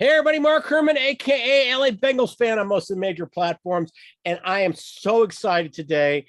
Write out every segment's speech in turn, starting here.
Hey, everybody, Mark Herman, a.k.a. LA Bengals fan on most of the major platforms, and I am so excited today.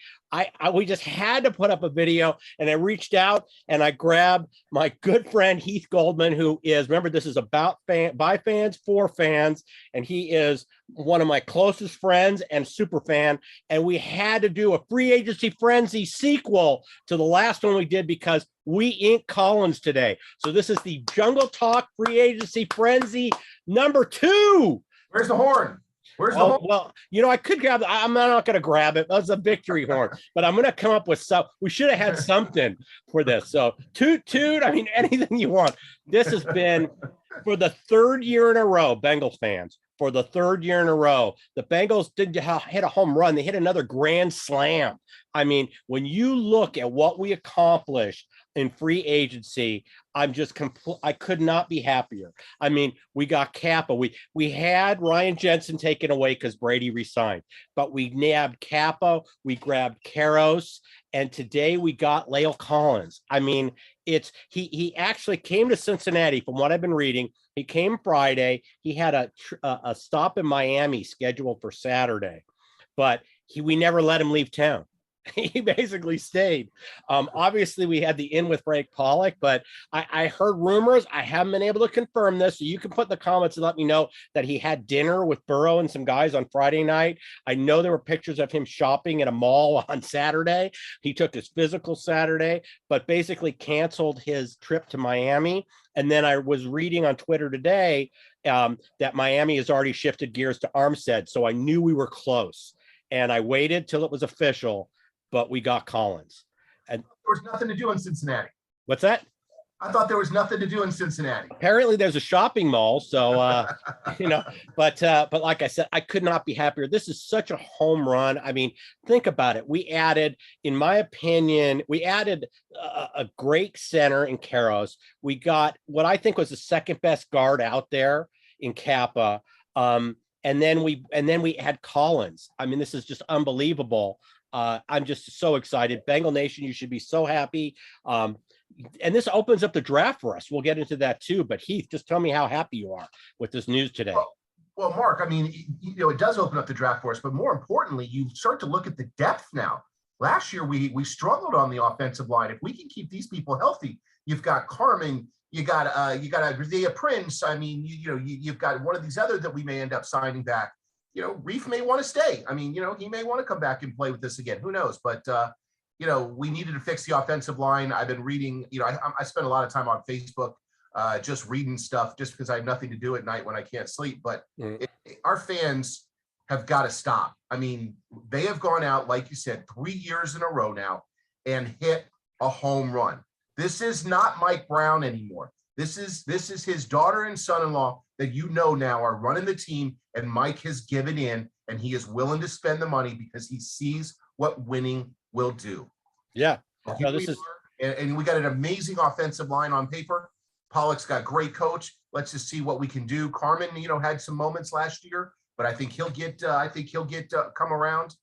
We just had to put up a video, and I reached out and I grabbed my good friend Heath Goldman, who is, remember, this is about by fans for fans, and he is one of my closest friends and super fan, and we had to do a free agency frenzy sequel to the last one we did because we inked Collins today. So this is the Jungle Talk free agency frenzy number 2. Where's the horn? Where's the horn? Well, I could grab. I'm not going to grab it. That's a victory horn, but I'm going to come up with some. We should have had something for this. So toot. I mean, anything you want. This has been for the 3rd year in a row, Bengals fans. For the 3rd year in a row, the Bengals didn't hit a home run. They hit another grand slam. I mean, when you look at what we accomplished in free agency, I could not be happier. I mean, we got Kappa. We had Ryan Jensen taken away because Brady resigned, but we nabbed Kappa, we grabbed Karros, and today we got La'el Collins. I mean, he actually came to Cincinnati from what I've been reading. He came Friday. He had a stop in Miami scheduled for Saturday, but we never let him leave town. He basically stayed. Obviously, we had the in with Frank Pollock, but I heard rumors. I haven't been able to confirm this, so you can put in the comments and let me know that he had dinner with Burrow and some guys on Friday night. I know there were pictures of him shopping at a mall on Saturday. He took his physical Saturday, but basically canceled his trip to Miami. And then I was reading on Twitter today that Miami has already shifted gears to Armstead, so I knew we were close. And I waited till it was official, but we got Collins. And there was nothing to do in Cincinnati. What's that? I thought there was nothing to do in Cincinnati. Apparently there's a shopping mall. So, but like I said, I could not be happier. This is such a home run. I mean, think about it. We added, in my opinion, a great center in Karros. We got what I think was the second best guard out there in Kappa. And then we had Collins. I mean, this is just unbelievable. I'm just so excited. Bengal Nation, you should be so happy. And this opens up the draft for us. We'll get into that too. But Heath, just tell me how happy you are with this news today. Well, Mark, I mean, it does open up the draft for us, but more importantly, you start to look at the depth now. Last year, we struggled on the offensive line. If we can keep these people healthy, you've got Carmen, you got Isaiah Prince. I mean, you've got one of these other that we may end up signing back. Reef may want to stay. I mean, he may want to come back and play with this again. Who knows? But, we needed to fix the offensive line. I've been reading, I spend a lot of time on Facebook just reading stuff just because I have nothing to do at night when I can't sleep. But our fans have got to stop. I mean, they have gone out, like you said, 3 years in a row now and hit a home run. This is not Mike Brown anymore. This is his daughter and son-in-law that now are running the team, and Mike has given in, and he is willing to spend the money because he sees what winning will do. Yeah. And we got an amazing offensive line on paper. Pollock's got great coach. Let's just see what we can do. Carmen, had some moments last year, but I think he'll get come around.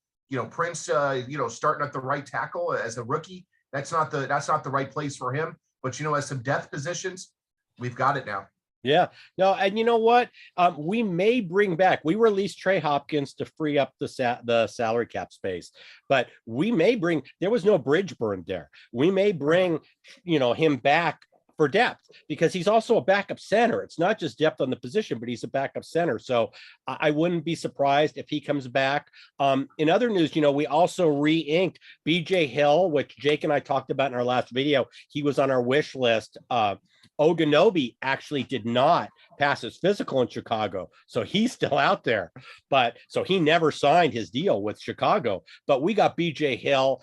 Prince, starting at the right tackle as a rookie. That's not the right place for him. But as some depth positions, we've got it now. Yeah, no, and you know what? We may bring back. We released Trey Hopkins to free up the salary cap space, but we may bring. There was no bridge burned there. We may bring, him back for depth because he's also a backup center. It's not just depth on the position, but he's a backup center. So I wouldn't be surprised if he comes back. In other news, we also re-inked BJ Hill, which Jake and I talked about in our last video. He was on our wish list. Oganobi actually did not pass his physical in Chicago, so he's still out there. So he never signed his deal with Chicago. But we got BJ Hill,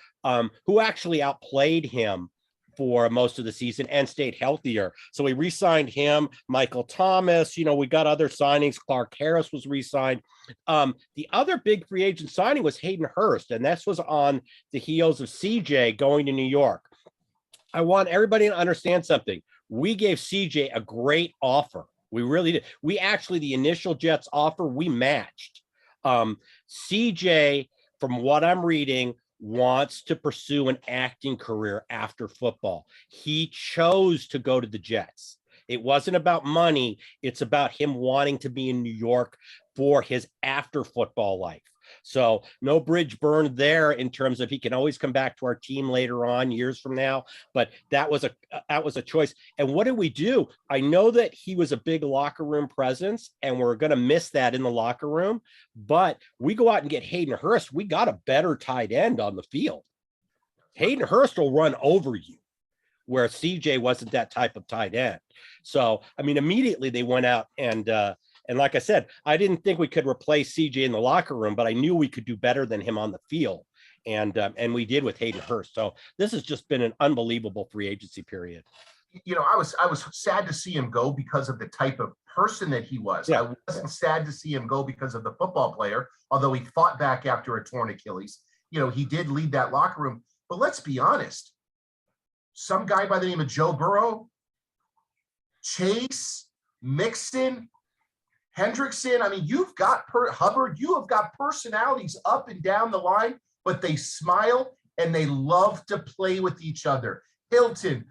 who actually outplayed him for most of the season and stayed healthier. So we re-signed him. Michael Thomas, we got other signings. Clark Harris was re-signed. The other big free agent signing was Hayden Hurst, and this was on the heels of CJ going to New York. I want everybody to understand something. We gave CJ a great offer. We really did. The initial Jets offer, we matched. CJ, from what I'm reading, wants to pursue an acting career after football. He chose to go to the Jets. It wasn't about money. It's about him wanting to be in New York for his after football life. So no bridge burned there in terms of he can always come back to our team later on, years from now. But that was a choice. And what did we do? I know that he was a big locker room presence, and we're going to miss that in the locker room. But we go out and get Hayden Hurst. We got a better tight end on the field. Hayden Hurst will run over you, where CJ wasn't that type of tight end. So, I mean, immediately they went out and like I said, I didn't think we could replace CJ in the locker room, but I knew we could do better than him on the field. And we did with Hayden Hurst. So this has just been an unbelievable free agency period. You know, I was sad to see him go because of the type of person that he was. Yeah. I wasn't sad to see him go because of the football player, although he fought back after a torn Achilles. You know, he did lead that locker room. But let's be honest, some guy by the name of Joe Burrow, Chase, Mixon, Hendrickson, I mean, you've got Hubbard, you have got personalities up and down the line, but they smile and they love to play with each other. Hilton,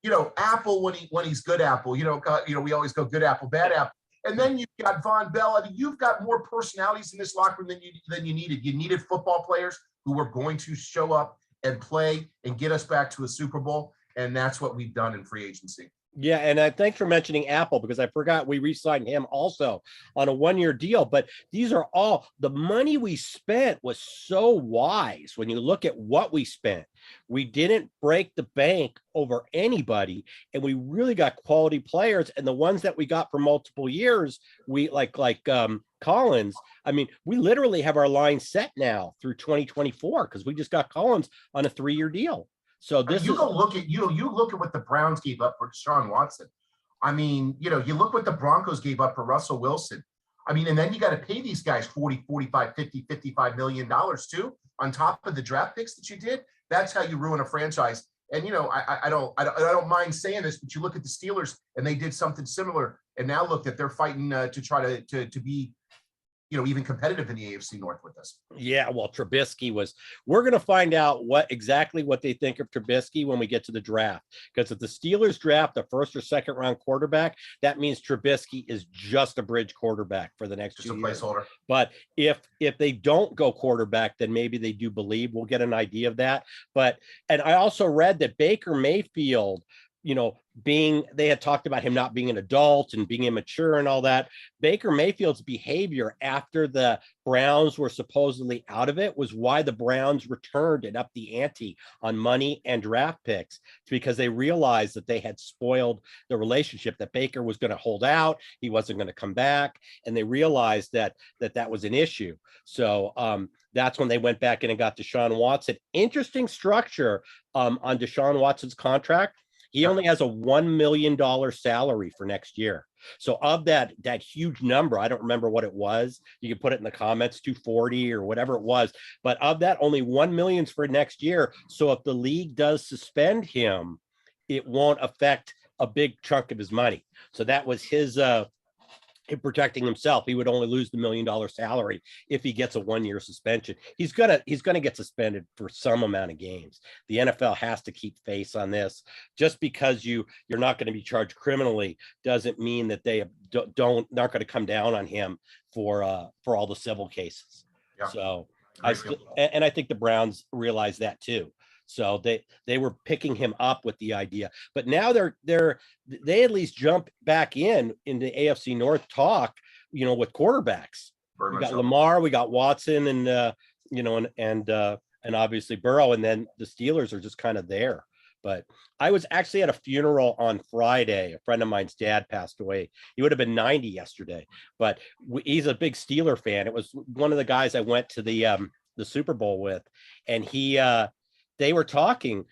you know, Apple when he's good Apple, you know, we always go good Apple, bad Apple. And then you've got Von Bell. I mean, you've got more personalities in this locker room than you needed. You needed football players who were going to show up and play and get us back to a Super Bowl. And that's what we've done in free agency. Yeah, and thanks for mentioning Apple, because I forgot we re-signed him also on a one-year deal. But these are all the money we spent was so wise when you look at what we spent. We didn't break the bank over anybody, and we really got quality players. And the ones that we got for multiple years, we like Collins. I mean, we literally have our line set now through 2024 because we just got Collins on a 3-year deal. So this you look at what the Browns gave up for Deshaun Watson. I mean, you know, you look what the Broncos gave up for Russell Wilson. I mean, and then you got to pay these guys 40, 45, 50, $55 million too, on top of the draft picks that you did. That's how you ruin a franchise. And, you know, I don't mind saying this, but you look at the Steelers and they did something similar. And now look that they're fighting to try to be, you know, even competitive in the AFC North with us. Yeah, well, we're going to find out exactly what they think of Trubisky when we get to the draft. Because if the Steelers draft a first or second round quarterback, that means Trubisky is just a bridge quarterback for the next 2 years. Placeholder. But if they don't go quarterback, then maybe they do believe. We'll get an idea of that. And I also read that Baker Mayfield, you know, they had talked about him not being an adult and being immature and all that. Baker Mayfield's behavior after the Browns were supposedly out of it was why the Browns returned and upped the ante on money and draft picks. It's because they realized that they had spoiled the relationship, that Baker was going to hold out. He wasn't going to come back. And they realized that was an issue. So that's when they went back in and got Deshaun Watson. Interesting structure on Deshaun Watson's contract. He only has a $1 million salary for next year. So of that huge number, I don't remember what it was. You can put it in the comments, 240 or whatever it was. But of that, only 1 million for next year. So if the league does suspend him, it won't affect a big chunk of his money. So that was his in protecting himself. He would only lose the $1 million salary if he gets a 1-year suspension. He's gonna get suspended for some amount of games. The NFL has to keep face on this. Just because you're not going to be charged criminally doesn't mean that they not going to come down on him for all the civil cases. Yeah. So I think the Browns realize that too. So they were picking him up with the idea, but now they at least jump back in the AFC North talk, you know, with quarterbacks. We got Lamar, we got Watson, and you know, and obviously Burrow, and then the Steelers are just kind of there. But I was actually at a funeral on Friday. A friend of mine's dad passed away. He would have been 90 yesterday, but he's a big Steeler fan. It was one of the guys I went to the Super Bowl with, and they were talking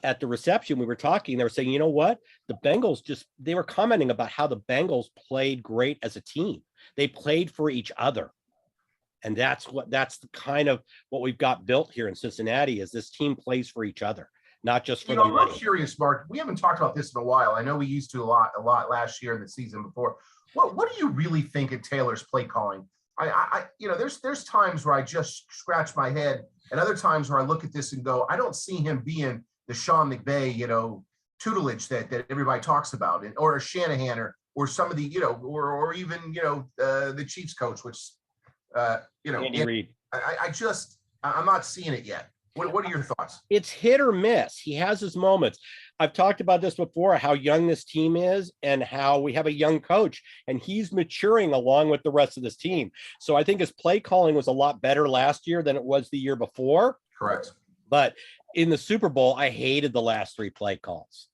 at the reception. We were talking. They were saying, you know what? The Bengals they were commenting about how the Bengals played great as a team. They played for each other. And that's the kind of what we've got built here in Cincinnati is this team plays for each other, not just for the money. I'm curious, Mark. We haven't talked about this in a while. I know we used to a lot last year and the season before. What do you really think of Taylor's play calling? I you know, there's times where I just scratch my head, and other times where I look at this and go, I don't see him being the Sean McVay, you know, tutelage that everybody talks about, and or a Shanahan or some of the, or even, the Chiefs coach, which, Andy Reid. I'm not seeing it yet. What are your thoughts? It's hit or miss. He has his moments. I've talked about this before, how young this team is and how we have a young coach, and he's maturing along with the rest of this team. So I think his play calling was a lot better last year than it was the year before. Correct. But in the Super Bowl, I hated the last 3 play calls.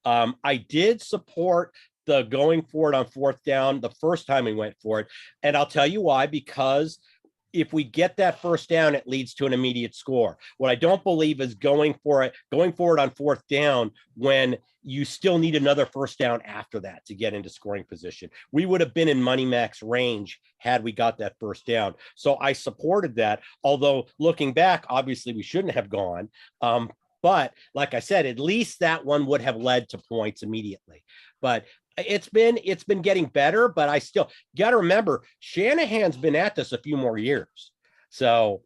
I did support the going for it on 4th down the first time we went for it. And I'll tell you why, because if we get that 1st down, it leads to an immediate score. What I don't believe is going for it on 4th down when you still need another 1st down after that to get into scoring position. We would have been in Money Mac's range had we got that 1st down. So I supported that. Although looking back, obviously we shouldn't have gone. But like I said, at least that one would have led to points immediately. But it's been getting better, but I still got to remember Shanahan's been at this a few more years. So,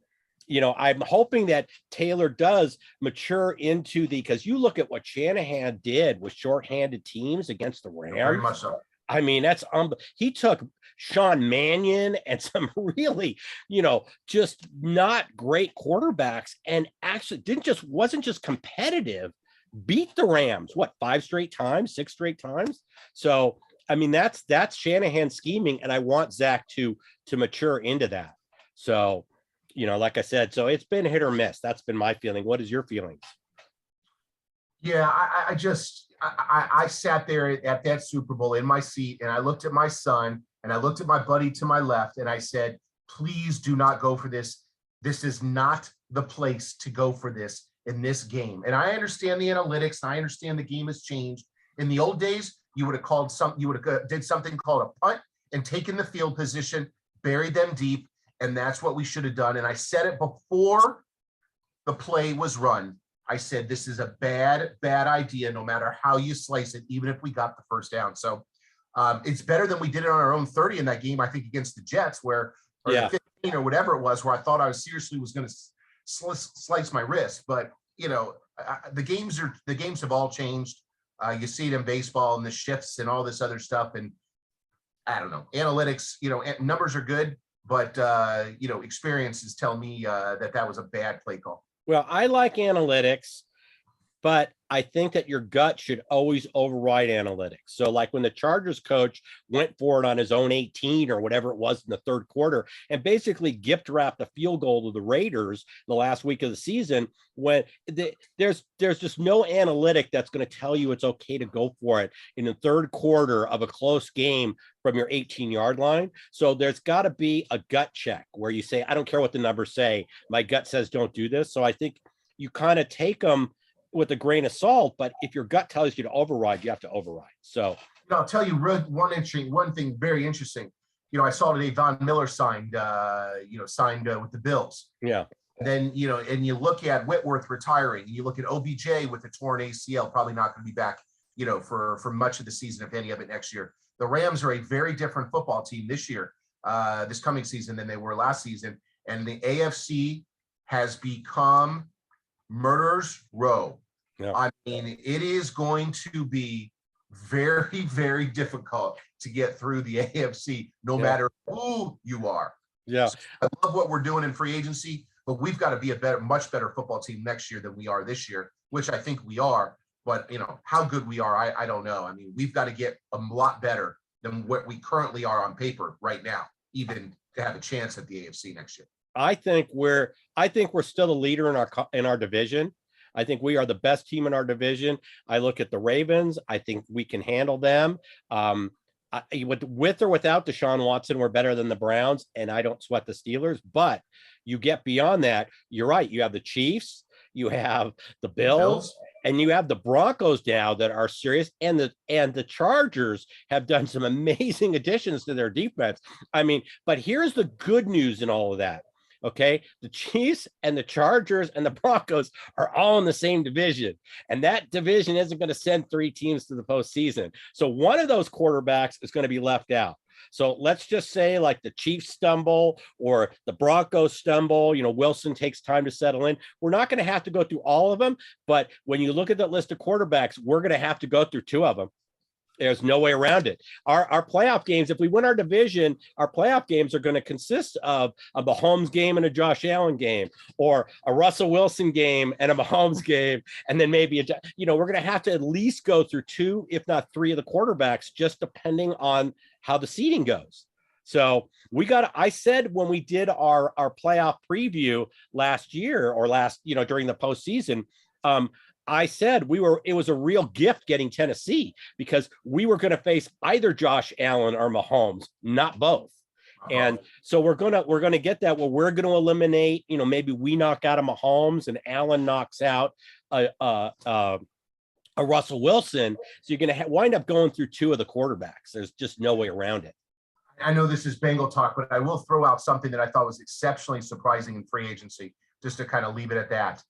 I'm hoping that Taylor does mature into because you look at what Shanahan did with shorthanded teams against the Rams. Very much so. I mean, that's he took Sean Mannion and some really, just not great quarterbacks and actually wasn't just competitive, beat the Rams, 5 straight times, 6 straight times. So, I mean, that's Shanahan scheming, and I want Zac to mature into that. So, like I said, so it's been hit or miss. That's been my feeling. What is your feelings? Yeah, I sat there at that Super Bowl in my seat, and I looked at my son and I looked at my buddy to my left, and I said, please do not go for this. This is not the place to go for this in this game. And I understand the analytics. I understand the game has changed. In the old days, you would have did something called a punt and taken the field position, buried them deep. And that's what we should have done. And I said it before the play was run. I said, this is a bad idea, no matter how you slice it, even if we got the 1st down. So it's better than we did it on our own 30 in that game, I think, against the Jets, or the 15 or whatever it was, where I thought I was going to slice my wrist. But, the games have all changed. You see it in baseball and the shifts and all this other stuff. And I don't know, analytics, numbers are good, but, experiences tell me that was a bad play call. Well, I like analytics, but I think that your gut should always override analytics. So like when the Chargers coach went for it on his own 18 or whatever it was in the 3rd quarter and basically gift wrapped a field goal to the Raiders the last week of the season, when there's just no analytic that's going to tell you it's okay to go for it in the 3rd quarter of a close game from your 18-yard line. So there's got to be a gut check where you say, I don't care what the numbers say. My gut says don't do this. So I think you kind of take them with a grain of salt, but if your gut tells you to override, you have to override. So I'll tell you one thing very interesting. I saw today Von Miller signed with the Bills. Yeah. And then, and you look at Whitworth retiring, you look at OBJ with a torn ACL, probably not going to be back, for much of the season, if any of it next year. The Rams are a very different football team this year, this coming season, than they were last season. And the AFC has become murderer's row. Yeah. I mean, it is going to be very, very difficult to get through the AFC, no matter who you are. Yeah. So I love what we're doing in free agency, but we've got to be much better football team next year than we are this year, which I think we are. But, how good we are, I don't know. I mean, we've got to get a lot better than what we currently are on paper right now, even to have a chance at the AFC next year. I think we're still the leader in our division. I think we are the best team in our division. I look at the Ravens. I think we can handle them. With or without Deshaun Watson, we're better than the Browns, and I don't sweat the Steelers. But you get beyond that, you're right. You have the Chiefs, you have the Bills, and you have the Broncos now that are serious, and the Chargers have done some amazing additions to their defense. I mean, but here's the good news in all of that. Okay, the Chiefs and the Chargers and the Broncos are all in the same division, and that division isn't going to send 3 teams to the postseason. So one of those quarterbacks is going to be left out. So let's just say like the Chiefs stumble or the Broncos stumble, Wilson takes time to settle in. We're not going to have to go through all of them, but when you look at the list of quarterbacks, we're going to have to go through two of them. There's no way around it. Our playoff games, if we win our division, our playoff games are going to consist of a Mahomes game and a Josh Allen game, or a Russell Wilson game and a Mahomes game, and then maybe we're going to have to at least go through two, if not three, of the quarterbacks, just depending on how the seeding goes. So I said when we did our playoff preview last year or during the postseason, I said it was a real gift getting Tennessee because we were going to face either Josh Allen or Mahomes, not both. And so we're going to get that where we're going to eliminate, maybe we knock out a Mahomes and Allen knocks out a Russell Wilson. So you're going to wind up going through two of the quarterbacks. There's just no way around it. I know this is Bengal talk, but I will throw out something that I thought was exceptionally surprising in free agency, just to kind of leave it at that.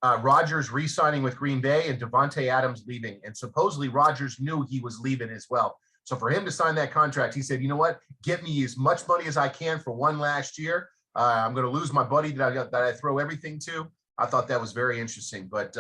Rodgers re-signing with Green Bay and Davante Adams leaving. And supposedly Rodgers knew he was leaving as well. So for him to sign that contract, he said, you know what, get me as much money as I can for one last year. I'm going to lose my buddy that I throw everything to. I thought that was very interesting. But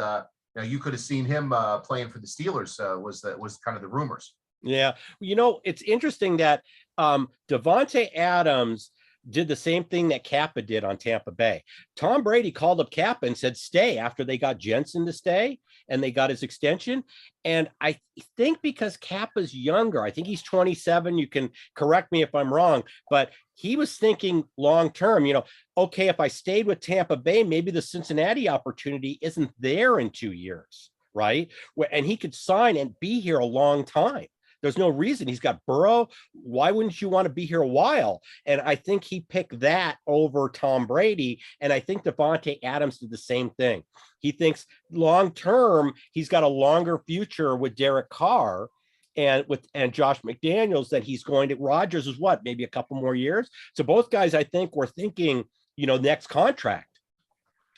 you could have seen him playing for the Steelers was kind of the rumors. Yeah. It's interesting that Davante Adams did the same thing that Kappa did on Tampa Bay. Tom Brady called up Kappa and said, stay, after they got Jensen to stay and they got his extension. And I think because Kappa's younger, I think he's 27. You can correct me if I'm wrong, but he was thinking long-term, okay, if I stayed with Tampa Bay, maybe the Cincinnati opportunity isn't there in 2 years, right? And he could sign and be here a long time. There's no reason. He's got Burrow. Why wouldn't you want to be here a while? And I think he picked that over Tom Brady. And I think Davante Adams did the same thing. He thinks long-term, he's got a longer future with Derek Carr and Josh McDaniels that he's going to. Rodgers is what, maybe a couple more years. So both guys, I think, were thinking, next contract.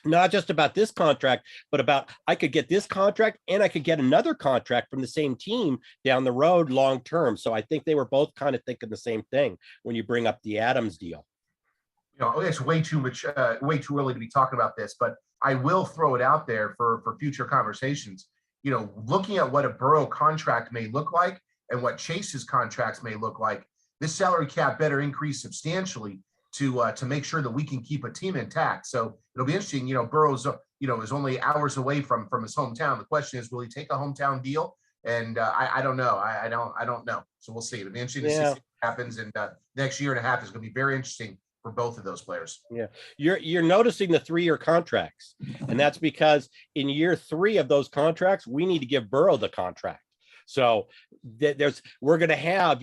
Not just about this contract, but about I could get this contract and I could get another contract from the same team down the road long term. So I think they were both kind of thinking the same thing when you bring up the Adams deal. It's way too early to be talking about this, but I will throw it out there for future conversations. Looking at what a Burrow contract may look like and what Chase's contracts may look like, this salary cap better increase substantially to make sure that we can keep a team intact. So it'll be interesting. Burrow's is only hours away from his hometown. The question is, will he take a hometown deal? And I don't know. I don't know. So we'll see. It'll be interesting to see what happens. And next year and a half is going to be very interesting for both of those players. Yeah, you're noticing the 3-year contracts, and that's because in year 3 of those contracts, we need to give Burrow the contract. So we're going to have,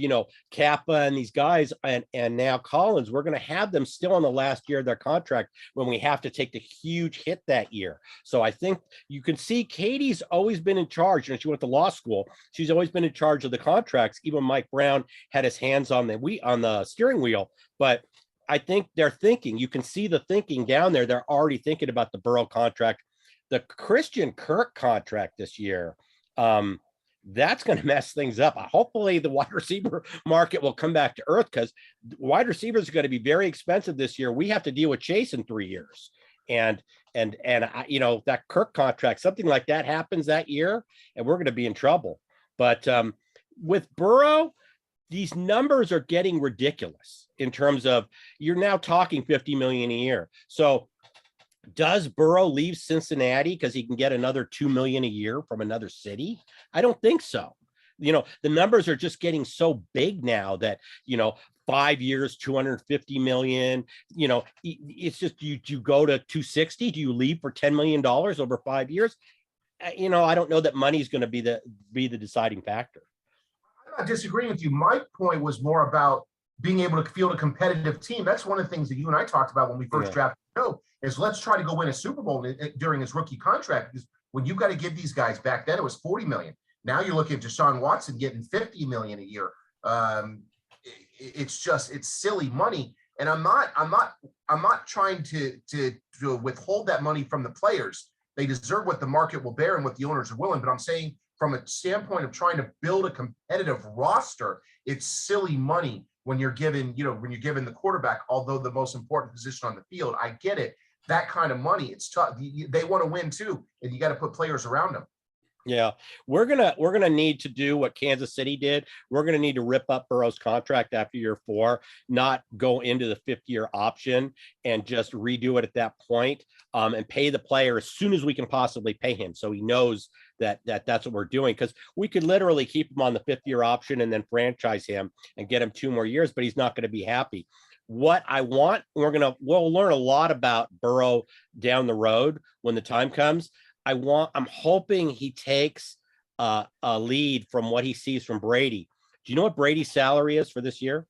Kappa and these guys and now Collins, we're going to have them still in the last year of their contract when we have to take the huge hit that year. So I think you can see Katie's always been in charge. She went to law school. She's always been in charge of the contracts. Even Mike Brown had his hands on the steering wheel, but I think they're thinking, you can see the thinking down there. They're already thinking about the Burrow contract, the Christian Kirk contract this year. That's going to mess things up. Hopefully the wide receiver market will come back to earth because wide receivers are going to be very expensive this year. We have to deal with Chase in 3 years. And that Kirk contract, something like that happens that year and we're going to be in trouble. But with Burrow, these numbers are getting ridiculous in terms of you're now talking $50 million a year. So does Burrow leave Cincinnati because he can get another $2 million a year from another city? I don't think so. The numbers are just getting so big now that, 5 years, $250 million, it's just, you go to 260. Do you leave for $10 million over 5 years? I don't know that money is going to be the deciding factor. I'm not disagreeing with you. My point was more about being able to field a competitive team. That's one of the things that you and I talked about when we first drafted Joe, is let's try to go win a Super Bowl during his rookie contract. Because when you got to give these guys, back then it was $40 million. Now you're looking at Deshaun Watson getting $50 million a year. It's silly money. And I'm not trying to withhold that money from the players. They deserve what the market will bear and what the owners are willing. But I'm saying from a standpoint of trying to build a competitive roster, it's silly money when you're given, when you're given the quarterback, although the most important position on the field. I get it. That kind of money, it's tough. They want to win too, and you got to put players around them. Yeah, we're gonna need to do what Kansas City did. We're gonna need to rip up Burrow's contract after year 4, not go into the 5th-year option and just redo it at that point, and pay the player as soon as we can possibly pay him, so he knows that that's what we're doing. Because we could literally keep him on the 5th-year option and then franchise him and get him 2 more years, but he's not going to be happy. What I want, we'll learn a lot about Burrow down the road when the time comes. I'm hoping he takes a lead from what he sees from Brady. Do you know what Brady's salary is for this year?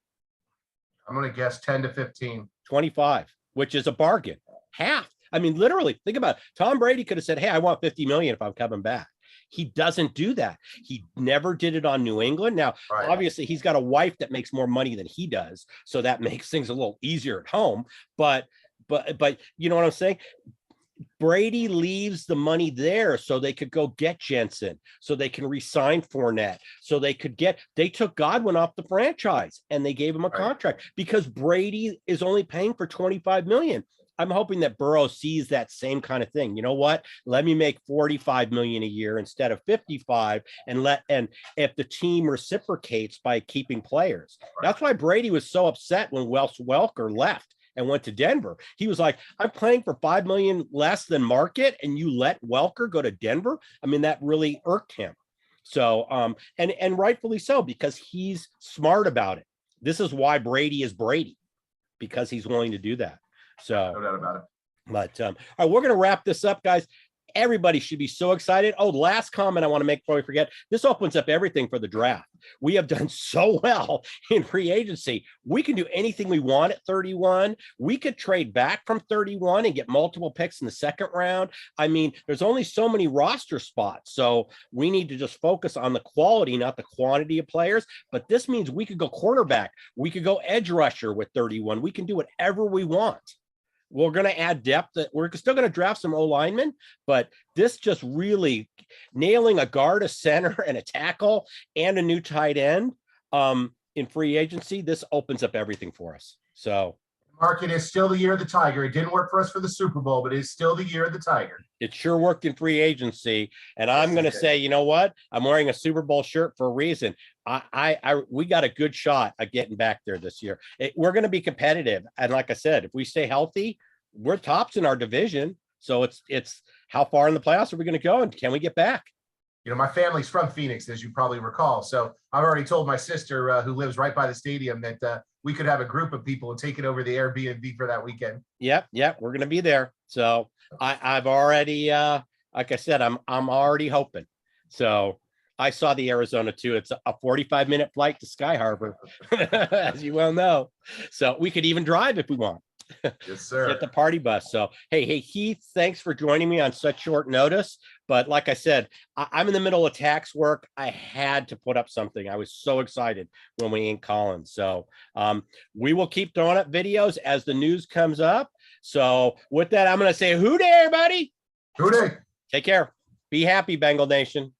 I'm going to guess 10 to 15. 25, which is a bargain. Half. I mean, literally, think about it. Tom Brady could have said, hey, I want 50 million if I'm coming back. He doesn't do that. He never did it on New England. Now, obviously, he's got a wife that makes more money than he does, so that makes things a little easier at home. But you know what I'm saying? Brady leaves the money there so they could go get Jensen, so they can re-sign Fournette, so they took Godwin off the franchise and they gave him a contract because Brady is only paying for 25 million. I'm hoping that Burrow sees that same kind of thing. You know what? Let me make 45 million a year instead of 55, and if the team reciprocates by keeping players. That's why Brady was so upset when Wes Welker left and went to Denver. He was like, I'm playing for 5 million less than market, and you let Welker go to Denver. I mean, that really irked him. So, and rightfully so, because he's smart about it. This is why Brady is Brady, because he's willing to do that. So, no doubt about it. But all right, we're going to wrap this up, guys. Everybody should be so excited. Oh, last comment I want to make before we forget. This opens up everything for the draft. We have done so well in free agency. We can do anything we want at 31. We could trade back from 31 and get multiple picks in the 2nd round. I mean, there's only so many roster spots. So we need to just focus on the quality, not the quantity of players. But this means we could go quarterback. We could go edge rusher with 31. We can do whatever we want. We're going to add depth. We're still going to draft some O-linemen, but this just really nailing a guard, a center, and a tackle, and a new tight end in free agency. This opens up everything for us. So, Mark, it is still the year of the Tiger. It didn't work for us for the Super Bowl, but it's still the year of the Tiger. It sure worked in free agency. And I'm going to say, you know what? I'm wearing a Super Bowl shirt for a reason. We got a good shot at getting back there this year. We're going to be competitive. And like I said, if we stay healthy, we're tops in our division. So it's how far in the playoffs are we going to go? And can we get back? My family's from Phoenix, as you probably recall. So I've already told my sister, who lives right by the stadium, that we could have a group of people and take it over the Airbnb for that weekend. Yep. We're going to be there. So I've already, like I said, I'm already hoping. So I saw the Arizona too. It's a 45-minute flight to Sky Harbor, as you well know. So we could even drive if we want. Yes, sir. Get the party bus. So, hey, Heath, thanks for joining me on such short notice. But like I said, I'm in the middle of tax work. I had to put up something. I was so excited when we inked Collins. So we will keep throwing up videos as the news comes up. So with that, I'm going to say, hoo day, everybody. Hoo day. Take care. Be happy, Bengal Nation.